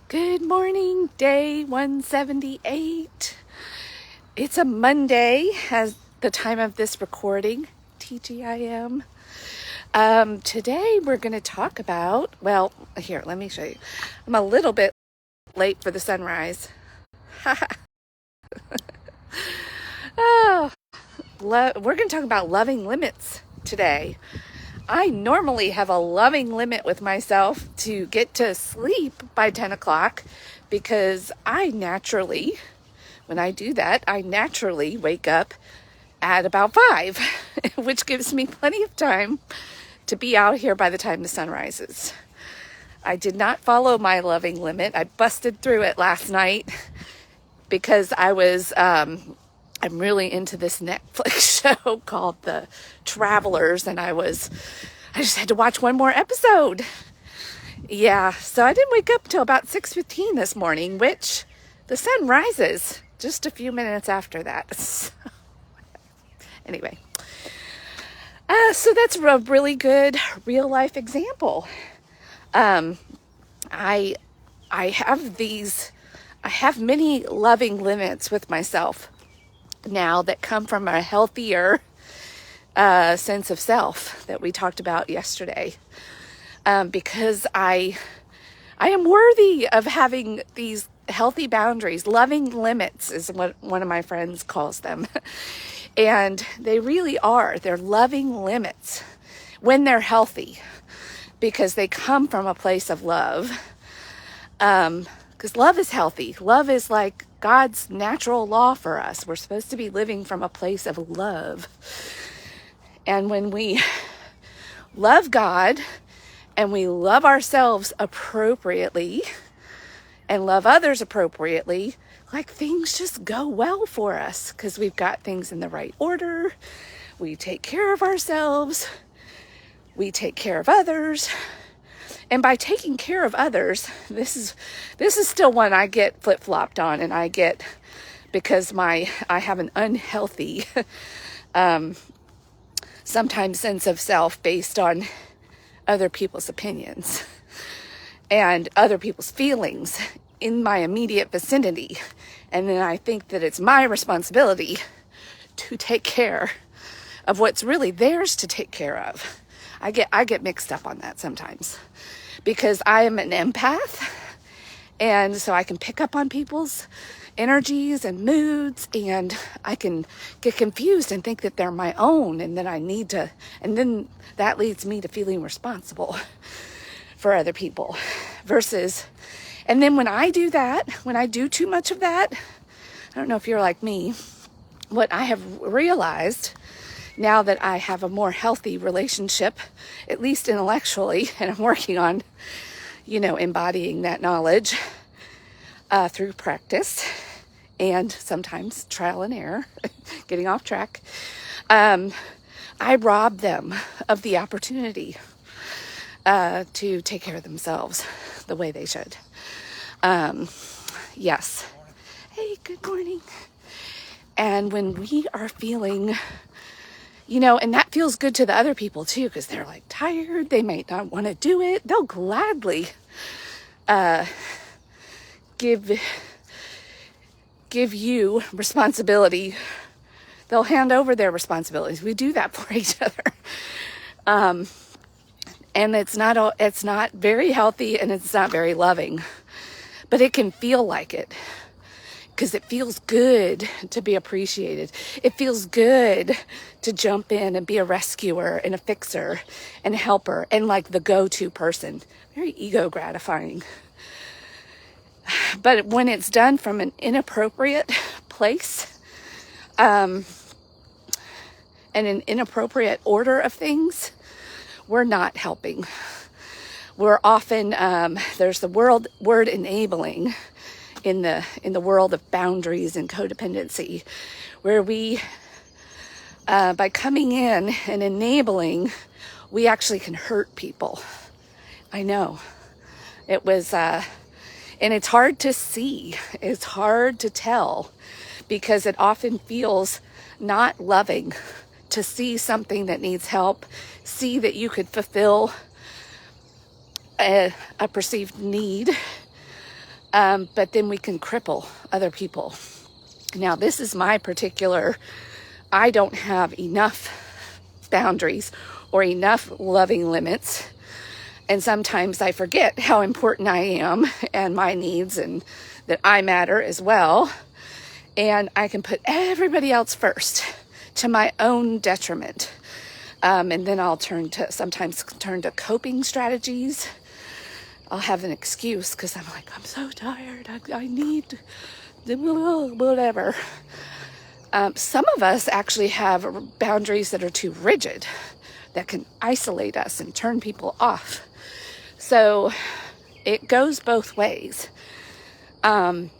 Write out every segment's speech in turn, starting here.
Good morning, day 178. It's a Monday as the time of this recording, TGIM. Today we're going to talk about, here, let me show you. I'm a little bit late for the sunrise. We're going to talk about loving limits today. I normally have a loving limit with myself to get to sleep by 10 o'clock because when I do that, I naturally wake up at about 5, which gives me plenty of time to be out here by the time the sun rises. I did not follow my loving limit. I busted through it last night because I'm really into this Netflix show called The Travelers, and I just had to watch one more episode. Yeah, so I didn't wake up till about 6:15 this morning, which the sun rises just a few minutes after that. So, anyway, so that's a really good real life example. I have many loving limits with myself now that come from a healthier sense of self that we talked about yesterday, because I am worthy of having these healthy boundaries. Loving limits is what one of my friends calls them. And they really are. They're loving limits when they're healthy because they come from a place of love. Because love is healthy. Love is like God's natural law for us. We're supposed to be living from a place of love. And when we love God and we love ourselves appropriately and love others appropriately, like things just go well for us because we've got things in the right order. We take care of ourselves. We take care of others. And by taking care of others, this is still one I get flip-flopped on, and I get because I have an unhealthy sometimes sense of self based on other people's opinions and other people's feelings in my immediate vicinity. And then I think that it's my responsibility to take care of what's really theirs to take care of. I get mixed up on that sometimes because I am an empath, and so I can pick up on people's energies and moods, and I can get confused and think that they're my own, and then that leads me to feeling responsible for other people and then when I do that, when I do too much of that, I don't know if you're like me, what I have realized now that I have a more healthy relationship, at least intellectually, and I'm working on, embodying that knowledge through practice and sometimes trial and error, getting off track, I rob them of the opportunity to take care of themselves the way they should. Yes. Hey, good morning. And when we are feeling, and that feels good to the other people too, because they're like tired, they might not want to do it. They'll gladly give you responsibility. They'll hand over their responsibilities. We do that for each other. And it's not very healthy, and it's not very loving, but it can feel like it because it feels good to be appreciated. It feels good to jump in and be a rescuer and a fixer and a helper and like the go-to person. Very ego gratifying. But when it's done from an inappropriate place, and an inappropriate order of things, we're not helping. We're often, there's the word enabling in the world of boundaries and codependency, where we, by coming in and enabling, we actually can hurt people. I know. It was, and it's hard to see. It's hard to tell because it often feels not loving to see something that needs help, see that you could fulfill a perceived need, but then we can cripple other people. Now, this is my particular, I don't have enough boundaries or enough loving limits. And sometimes I forget how important I am and my needs, and that I matter as well. And I can put everybody else first to my own detriment. And then I'll sometimes turn to coping strategies. I'll have an excuse because I'm like, I'm so tired. I need whatever. Some of us actually have boundaries that are too rigid, that can isolate us and turn people off. So it goes both ways. And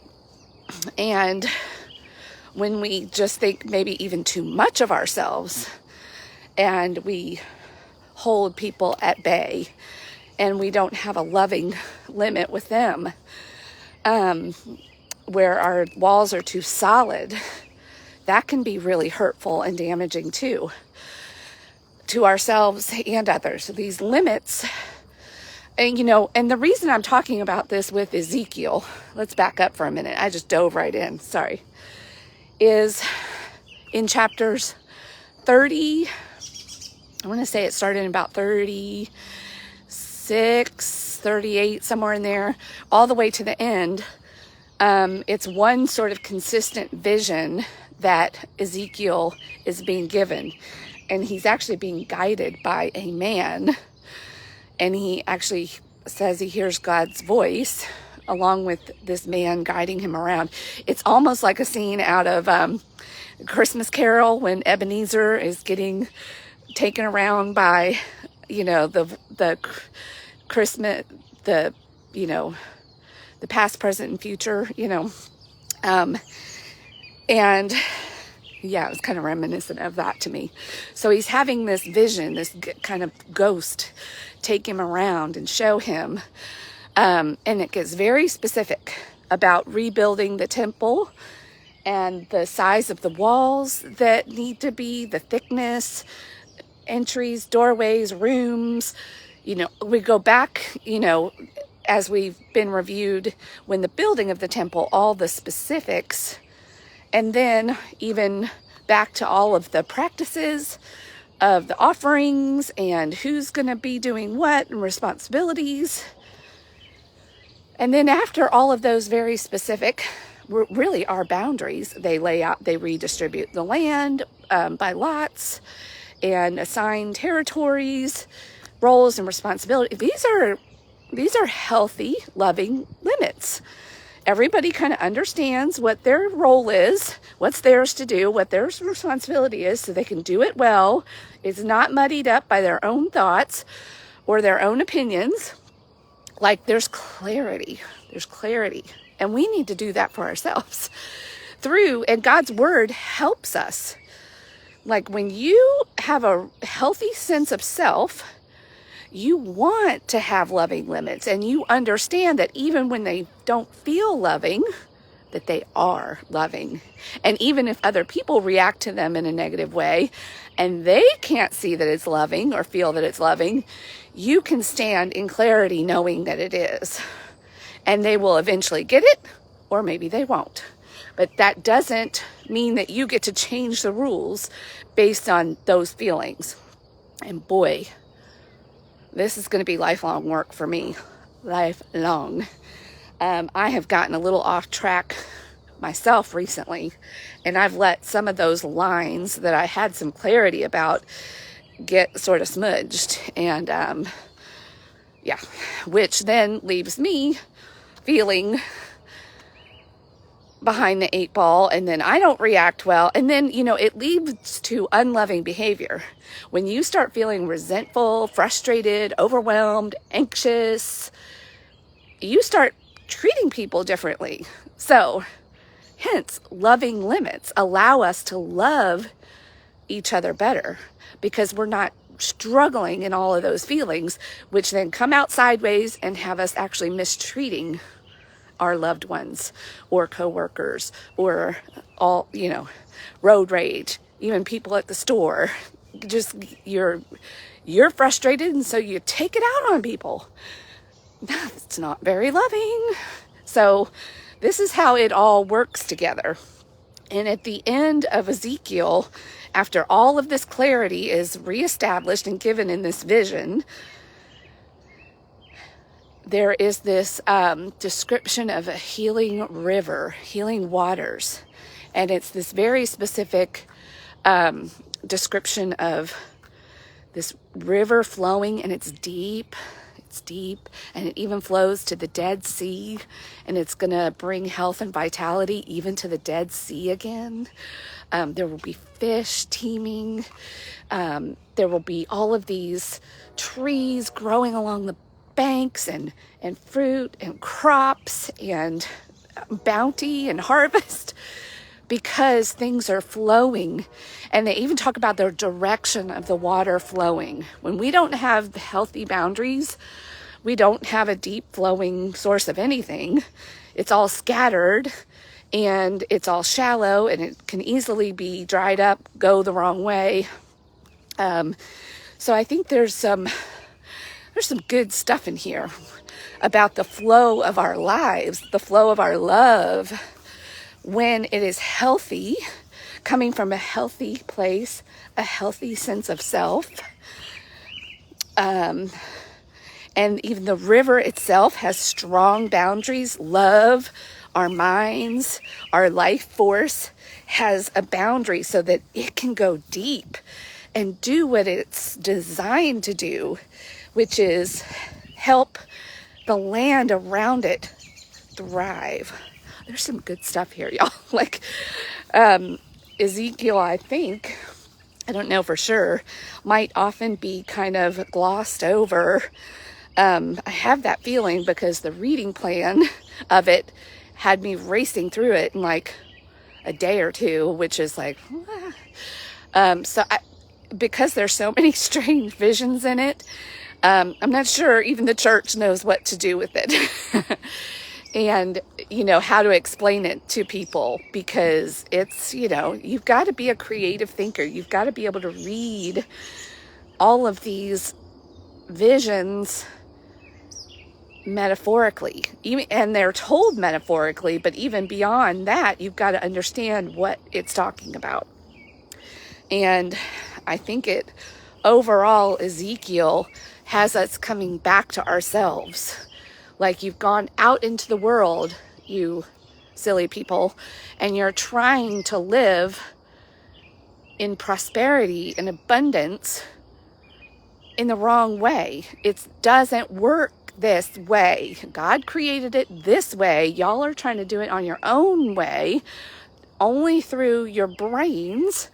when we just think maybe even too much of ourselves, and we hold people at bay, and we don't have a loving limit with them, where our walls are too solid, that can be really hurtful and damaging too, to ourselves and others. These limits, and and the reason I'm talking about this with Ezekiel, let's back up for a minute. I just dove right in, sorry, is in chapters 30, I want to say it started in about 36, 38, somewhere in there, all the way to the end. It's one sort of consistent vision that Ezekiel is being given. And he's actually being guided by a man. And he actually says he hears God's voice along with this man guiding him around. It's almost like a scene out of Christmas Carol when Ebenezer is getting taken around by, the Christmas, the past, present, and future, and yeah, it was kind of reminiscent of that to me. So he's having this vision, this kind of ghost take him around and show him, and it gets very specific about rebuilding the temple and the size of the walls that need to be, the thickness, entries, doorways, rooms. We go back, as we've been reviewed when the building of the temple, all the specifics, and then even back to all of the practices of the offerings and who's going to be doing what and responsibilities. And then after all of those very specific, really our boundaries, they lay out, they redistribute the land by lots and assign territories, roles and responsibilities. These are healthy, loving limits. Everybody kind of understands what their role is, what's theirs to do, what their responsibility is, so they can do it well. It's not muddied up by their own thoughts or their own opinions. Like there's clarity. And we need to do that for ourselves and God's word helps us. Like when you have a healthy sense of self, you want to have loving limits, and you understand that even when they don't feel loving, that they are loving. And even if other people react to them in a negative way and they can't see that it's loving or feel that it's loving, you can stand in clarity knowing that it is. And they will eventually get it, or maybe they won't. But that doesn't mean that you get to change the rules based on those feelings. And boy, this is going to be lifelong work for me. Lifelong. I have gotten a little off track myself recently, and I've let some of those lines that I had some clarity about get sort of smudged. And which then leaves me feeling behind the 8 ball, and then I don't react well, and then it leads to unloving behavior. When you start feeling resentful, frustrated, overwhelmed, anxious, you start treating people differently. So hence, loving limits allow us to love each other better, because we're not struggling in all of those feelings, which then come out sideways and have us actually mistreating our loved ones or coworkers or all, road rage, even people at the store. Just you're frustrated, and so you take it out on people. It's not very loving. So this is how it all works together. And at the end of Ezekiel, after all of this clarity is reestablished and given in this vision, there is this description of a healing river, healing waters. And it's this very specific description of this river flowing, and it's deep, and it even flows to the Dead Sea, and it's going to bring health and vitality even to the Dead Sea again. There will be fish teeming. There will be all of these trees growing along the banks, and fruit and crops and bounty and harvest, because things are flowing. And they even talk about the direction of the water flowing. When we don't have healthy boundaries, we don't have a deep flowing source of anything. It's all scattered, and it's all shallow, and it can easily be dried up, go the wrong way. So I think there's some good stuff in here about the flow of our lives, the flow of our love, when it is healthy, coming from a healthy place, a healthy sense of self. And even the river itself has strong boundaries. Love, our minds, our life force has a boundary so that it can go deep and do what it's designed to do, which is help the land around it thrive. There's some good stuff here, y'all. Like Ezekiel, I think, I don't know for sure, might often be kind of glossed over. I have that feeling because the reading plan of it had me racing through it in like a day or two, which is like, because there's so many strange visions in it, I'm not sure even the church knows what to do with it. And, how to explain it to people, because it's, you've got to be a creative thinker. You've got to be able to read all of these visions metaphorically, and they're told metaphorically, but even beyond that, you've got to understand what it's talking about. And I think overall, Ezekiel has us coming back to ourselves. Like, you've gone out into the world, you silly people, and you're trying to live in prosperity and abundance in the wrong way. It doesn't work this way. God created it this way. Y'all are trying to do it on your own way, only through your brains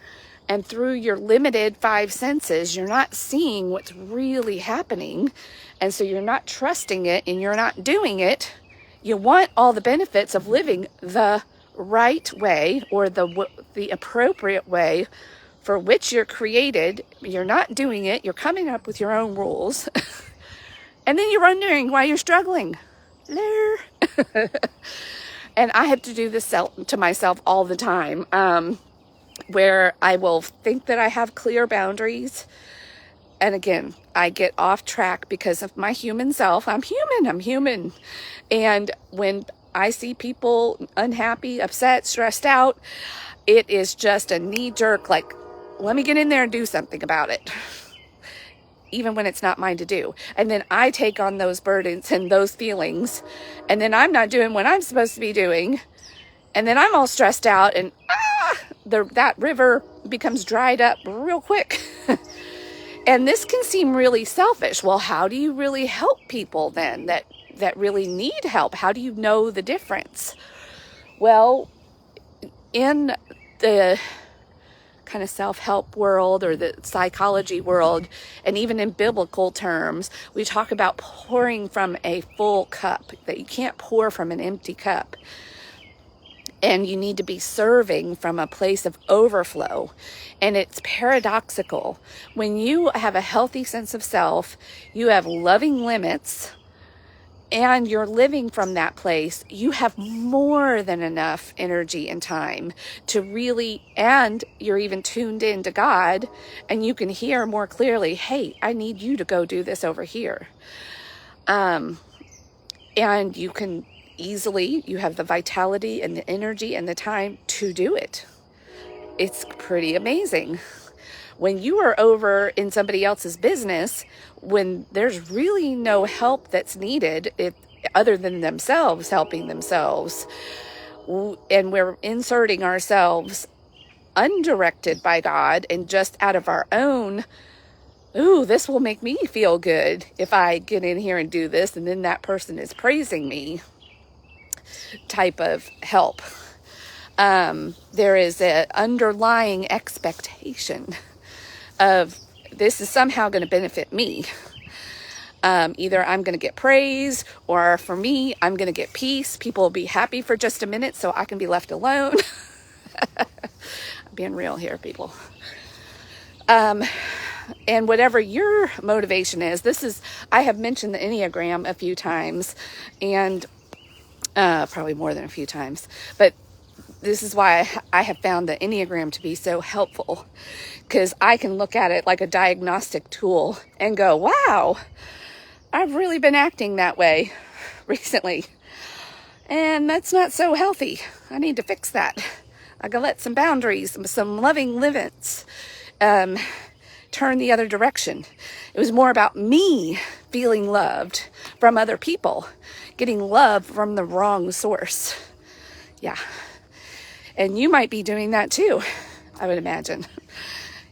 and through your limited 5 senses. You're not seeing what's really happening. And so you're not trusting it, and you're not doing it. You want all the benefits of living the right way, or the appropriate way for which you're created. You're not doing it. You're coming up with your own rules. And then you're wondering why you're struggling. And I have to do this to myself all the time, where I will think that I have clear boundaries. And again, I get off track because of my human self. I'm human. And when I see people unhappy, upset, stressed out, it is just a knee-jerk, like, let me get in there and do something about it, even when it's not mine to do. And then I take on those burdens and those feelings, and then I'm not doing what I'm supposed to be doing, and then I'm all stressed out, and that river becomes dried up real quick. And this can seem really selfish. Well, how do you really help people then that really need help? How do you know the difference? Well, in the kind of self-help world, or the psychology world, and even in biblical terms, we talk about pouring from a full cup, that you can't pour from an empty cup. And you need to be serving from a place of overflow. And it's paradoxical. When you have a healthy sense of self, you have loving limits, and you're living from that place, you have more than enough energy and time to really, and you're even tuned in to God, and you can hear more clearly, hey, I need you to go do this over here. And you can easily. You have the vitality and the energy and the time to do it. It's pretty amazing. When you are over in somebody else's business, when there's really no help that's needed, other than themselves helping themselves, and we're inserting ourselves undirected by God and just out of our own, ooh, this will make me feel good if I get in here and do this, and then that person is praising me type of help. There is an underlying expectation of this is somehow going to benefit me. Either I'm going to get praise, or for me, I'm going to get peace. People will be happy for just a minute so I can be left alone. I'm being real here, people. And whatever your motivation is, I have mentioned the Enneagram a few times, and probably more than a few times, but this is why I have found the Enneagram to be so helpful, because I can look at it like a diagnostic tool and go, wow, I've really been acting that way recently, and that's not so healthy. I need to fix that. I gotta let some boundaries, some loving limits, turn the other direction. It was more about me feeling loved from other people, getting love from the wrong source. Yeah. And you might be doing that too, I would imagine,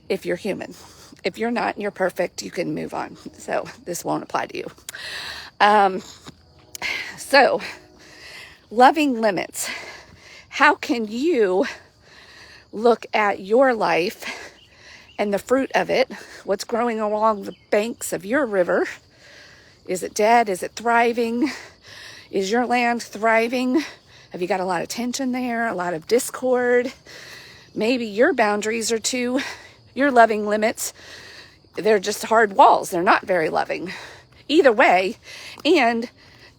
if you're human. If you're not and you're perfect, you can move on. So this won't apply to you. So loving limits. How can you look at your life and the fruit of it? What's growing along the banks of your river? Is it dead? Is it thriving? Is your land thriving? Have you got a lot of tension there? A lot of discord? Maybe your boundaries are your loving limits, they're just hard walls. They're not very loving. Either way, and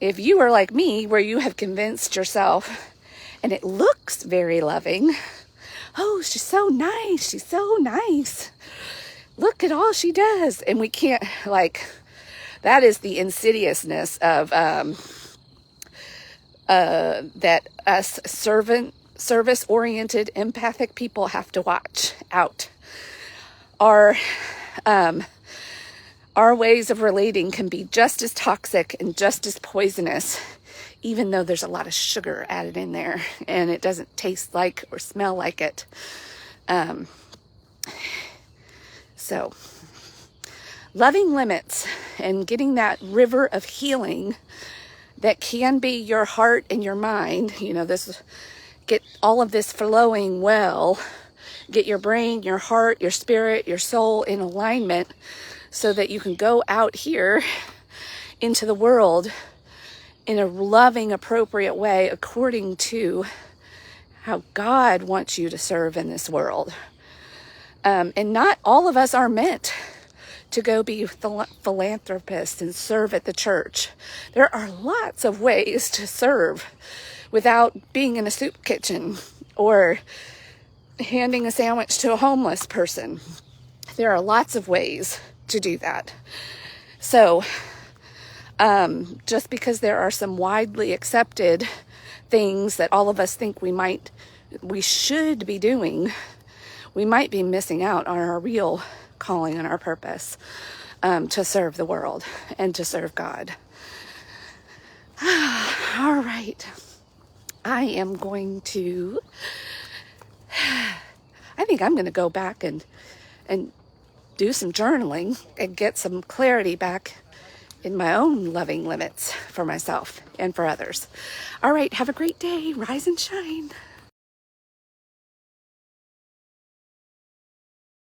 if you are like me, where you have convinced yourself, and it looks very loving, oh, she's so nice. She's so nice. Look at all she does. And we can't, that is the insidiousness of that us service-oriented, empathic people have to watch out. Our ways of relating can be just as toxic and just as poisonous, even though there's a lot of sugar added in there and it doesn't taste like or smell like it. So loving limits and getting that river of healing that can be your heart and your mind, get all of this flowing well, get your brain, your heart, your spirit, your soul in alignment so that you can go out here into the world in a loving, appropriate way according to how God wants you to serve in this world. And not all of us are meant to go be philanthropists and serve at the church. There are lots of ways to serve without being in a soup kitchen or handing a sandwich to a homeless person. There are lots of ways to do that. So, just because there are some widely accepted things that all of us think we should be doing, we might be missing out on our real calling and our purpose to serve the world and to serve God. All right. I think I'm going to go back and do some journaling and get some clarity back in my own loving limits for myself and for others. All right. Have a great day. Rise and shine.